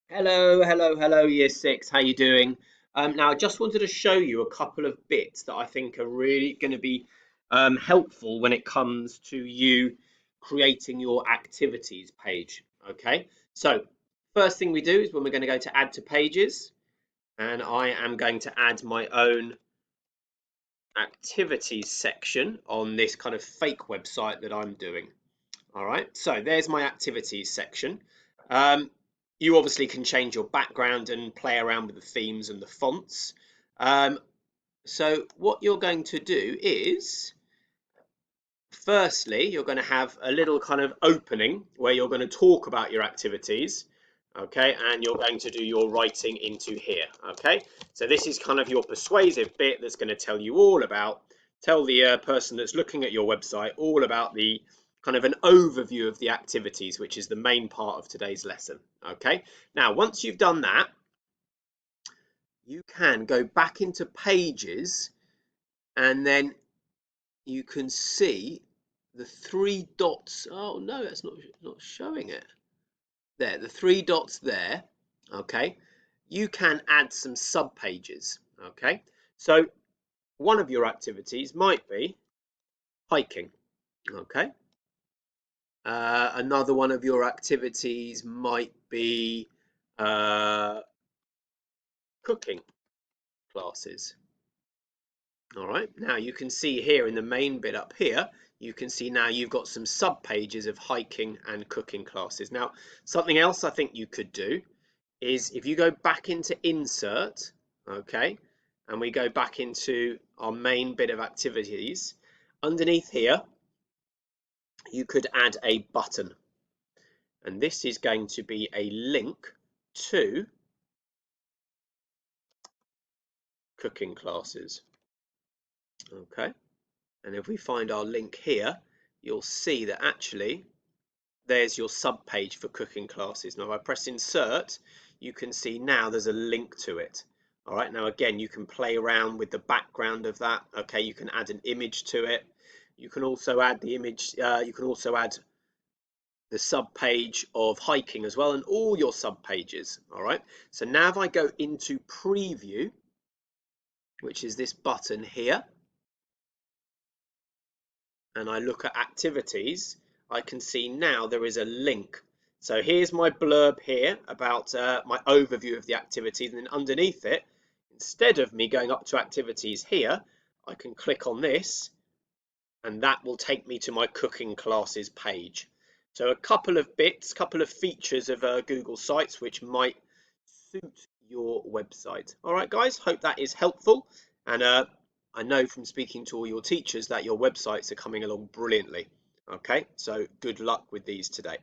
Hello, Year Six. How you doing? Now, I just wanted to show you a couple of bits that I think are really going to be helpful when it comes to you creating your activities page. Okay, so first thing we do is when we're going to go to add to pages, and I am going to add my own activities section on this kind of fake website that I'm doing. All right, so there's my activities section. Um, you obviously can change your background and play around with the themes and the fonts. Um, so what you're going to do is, firstly, you're going to have a little kind of opening where you're going to talk about your activities. Okay, and you're going to do your writing into here. Okay, so this is kind of your persuasive bit that's going to tell the person that's looking at your website all about the kind of an overview of the activities, which is the main part of today's lesson. Okay, now once you've done that, you can go back into pages and then you can see the three dots. Oh no, that's not showing it. There, the three dots there. Okay, you can add some sub pages. Okay, so one of your activities might be hiking. Okay, another one of your activities might be cooking classes. All right, now you can see here in the main bit up here, you can see now you've got some sub pages of hiking and cooking classes. Now, something else I think you could do is if you go back into insert, okay, and we go back into our main bit of activities, underneath here, you could add a button. And this is going to be a link to cooking classes. Okay, and if we find our link here, you'll see that actually there's your sub page for cooking classes. Now, if I press insert, you can see now there's a link to it. All right, now again, you can play around with the background of that. Okay, you can add an image to it. You can also add the image, you can also add the sub page of hiking as well, and all your sub pages. All right, so now if I go into preview, which is this button here, and I look at activities, I can see now there is a link. So here's my blurb here about my overview of the activities, and then underneath it, instead of me going up to activities here, I can click on this, and that will take me to my cooking classes page. So a couple of bits, couple of features of Google Sites which might suit your website. All right, guys, hope that is helpful. And I know from speaking to all your teachers that your websites are coming along brilliantly. Okay, so good luck with these today.